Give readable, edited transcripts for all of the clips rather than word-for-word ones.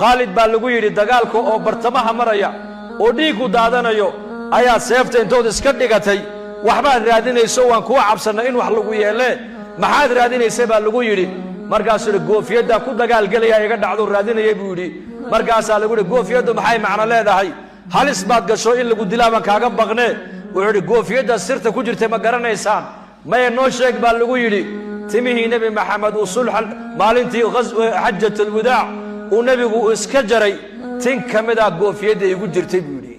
Khalid baa lagu yiri dagaalka oo bartamaha maraya oo dhiigu daadanayo ayaa seefta intood iska dhigatay waxba raadinayso waan ku cabsana in wax lagu yeelay maxaad raadinaysay baa lagu yiri markaas goofiyada ku dagaal galaya iga dhacdo raadinayay buu yiri markaas lagu yiri goofiyadu maxay macna leedahay halis baad gasho in lagu dilaaban kaaga baqnee wuxuu yiri goofiyada sirta ku jirtay ma garanaysaan ma noo sheeg baa lagu yiri timihii nabi maxamed oo sulh maalintii hajjatul wadaa oo nabigu iska jaray tin kamida goofiyada igu jirtay buu yiri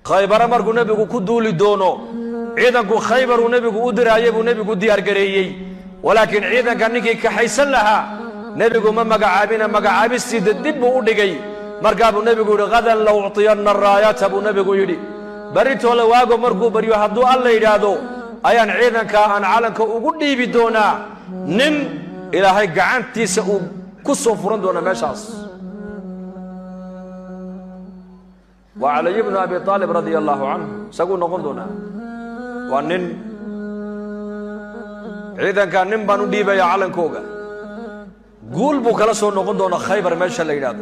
Khaybar markuu nabigu ku duuli doono ciidanku Khaybar uu nabigu u diraayay buu nabigu diyaar gareeyay walaakiin ciidanka ninkii ka haysan lahaa nabigu ma magacaabistii dib u dhigay markaa buu nabigu yiri qadan law u'tiyana raayata buu nabigu yiri baritoole waago markuu bariyo hadduu alla yiraahdo ayaan ciidanka aan calanka ugu dhiibi doonaa nin ilaahay gacantiisa uu ku soo furan doona meeshaas وعلي بن أبي طالب رضي الله عنه سقوا نقندنا وأنن إذا كان نبانو ديبا يا علن كوغا قول بوكالسو نقندنا خيبر ماشى الليلاد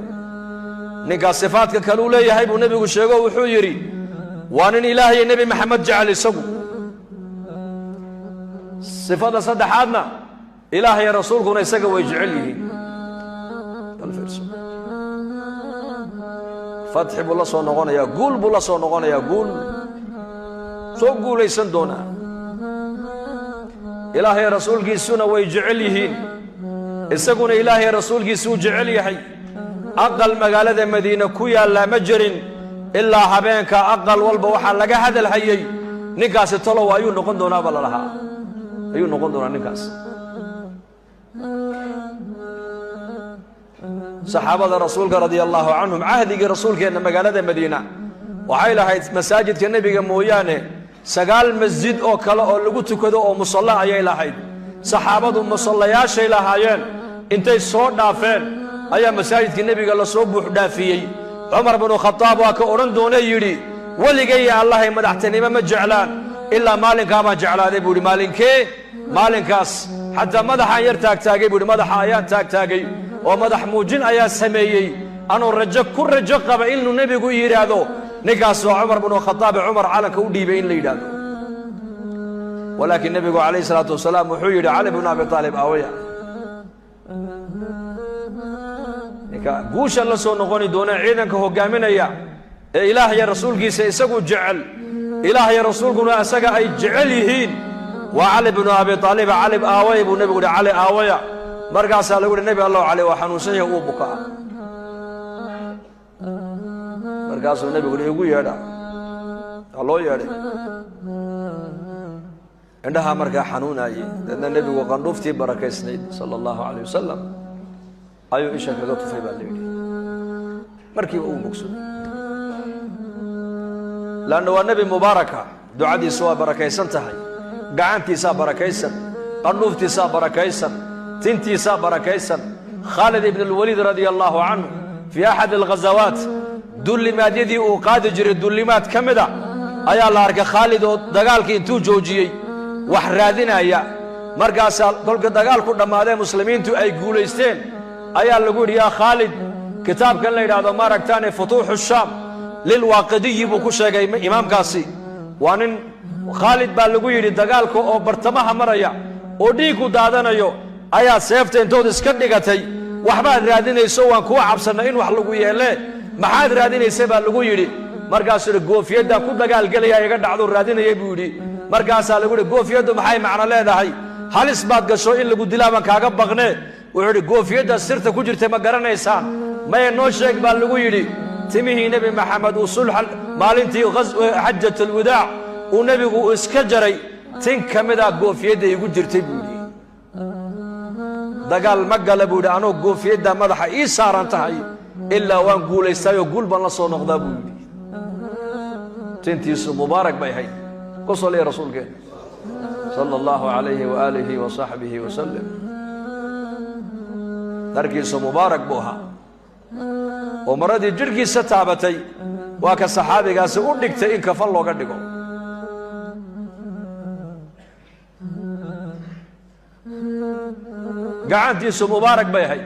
نكا صفات كالولي يهيب النبي وشيغو وحيري وأنن إلهي النبي محمد جعل سقوا صفات صدحاتنا إلهي رسولك نيسقوا ويجعله فتح بالله صو نغونيا قول بالله صو نغونيا قول سو قوليسن دونا إلهي رسولك سنة ويجعليهين إسقون إلهي رسولك سو جعليهي أقل مقالة مدينة كويا لا مجرين إلا حبينك أقل والبوحة لقى هذا الحيي نكاس الطلو أيو نقون دونا بلا لها أيو نقون دونا نكاس صحابة رسولك رضي الله عنهم عهدك رسولك إن مقالة مدينة وحيلها مساجد النبي مويانه سقال مسجد أو كلا أو لقوت كذا أو مصلى أي لحيد صحابة مصلياش أي لحيان أنت صوت دافين أي مساجد النبي قال صوب دافي عمر بن الخطاب وكأورن دون يري ولي جاي الله مدحتني ما جعلان إلا مالك ما جعلان يقول مالك مالكاس حتى مدح يرتاك تاجي يقول مدح آيات تاجي ومدح موجين أيا سميي أنا الرجال كل رجال قبل إنه النبي يقول يرادو نكاس عمر بن الخطاب عمر على كودي بين ليدادو ولكن النبي عليه الصلاة والسلام وحيد علي بن أبي طالب أويا نكا قوش الله سو نغني دونا عيدك هو قامنا يا إله يا رسول جيس يسقو جعل إله يا رسول قلنا أسقى أي جعليهين وعلي بن أبي طالب علي بآوي بن النبي يقول علي آويا مرقاس يقول النبي الله عليه وحنوسيه وبكاء مرقاس النبي يقول يا دا الله يا دا عندها مرقا حنون أي لأن النبي وقنوفتي بركة سنيد صلى الله عليه وسلم أيو إيش كذا في بالي مركي مقصود لأنه النبي مباركة دعاء سوا بركة سنتهي قعنتي سا بركة سن قنوفتي سا بركة سن تنتي سا بركيسا خالد بن الوليد رضي الله عنه في أحد الغزوات دول ما ديدي وقاد جري دولمات كمدا أيا الله أرك خالد دقالك انتو جوجي وحرادنا يا مرقاس قولك دقالك لما هذا مسلمين تو أي قوليستين أيا اللي يقول يا خالد كتاب كان لي هذا مارك تاني فتوح الشام للواقدي بكوشة إمام كاسي وأن خالد بالقوي دقالك أو برتمها مريا وديكو دادنا يو ayaa seefta intood iska dhigatay waxba raadinayso waan ku cabsana in wax lagu yeelay maxaad raadinaysay baa lagu yiri markaas goofiyada ku dagaal galaya iga dhacdo raadinayay buu yiri markaas lagu yiri goofiyadu maxay macna leedahay halis baad gasho in lagu dilaaban kaaga baqnee wuxuu yiri goofiyada sirta ku jirtay ma garanaysaan ma noo sheeg baa lagu yiri timihii nabi maxamed oo sulh maalintii hajjatul wadaa oo nabigu iska jaray tin kamida goofiyada igu jirtay buu yiri dagaal ma gala buu anoo goofiyada madaxa ii saaran tahay ilaa waan guuleystay oo guul baan la soo noqdaa buu yiri tintiisu mubaarak bay hay ku salli rasuulka sallallahu alayhi wa alihi wa sahbihi wa sallam darkiisu mubaarak buu ahaa oo maradii jirkiisa taabatay waa ka saxaabigaasi u dhigtay in kafan looga dhigo gacantiisu mubaarak bay ahayd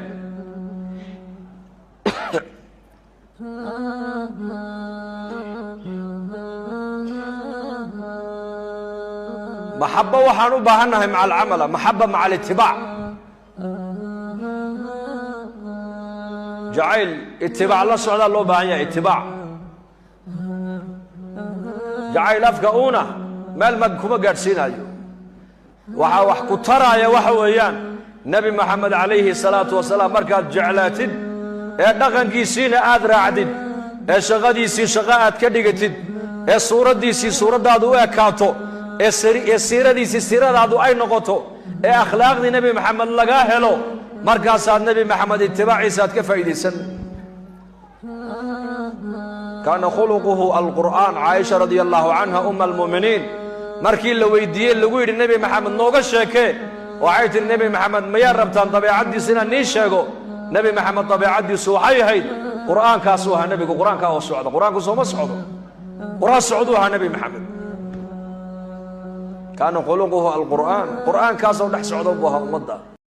maxabba waxaan u baahannahay maca alcamala maxabba maca alitibaac jacayl itibaac la socdaa loo baahan yahay itibaac jacayl afka uuna meel mag kuma gaadhsiinayo waxaa wax ku taraaya waxa weeyaan nebi maxamed calayhi salaatu wasalaam markaad jeclaatid ee dhaqankiisiina aad raacdid ee shaqadiisii shaqo aad ka dhigatid ee suuraddiisii suuraddaadu u ekaato ee siiradiisii siiradaadu ay noqoto ee akhlaaqdii nebi maxamed lagaa helo markaasaad nebi maxamed itibaaciisa aad ka faa'iidaysan kaana khuluquhu alqur'aan caaisha radia allahu canha umma almu'miniin markii la weydiiyey lagu yidhi nebi maxamed nooga sheekee waxay tihi nebi maxamed mayaa rabtaan dabeecaddiisa inaan nii sheego nebi maxamed dabeecaddiisu waxay ahayd qur'aankaasuu ahaa nebigu qur'aankaa oo socda qur'aanku sooma socdo qur'aan socduu ahaa nebi maxamed kaana khuluquhu alqur'aan qur'aankaasoo dhex socda buu ahaa ummadda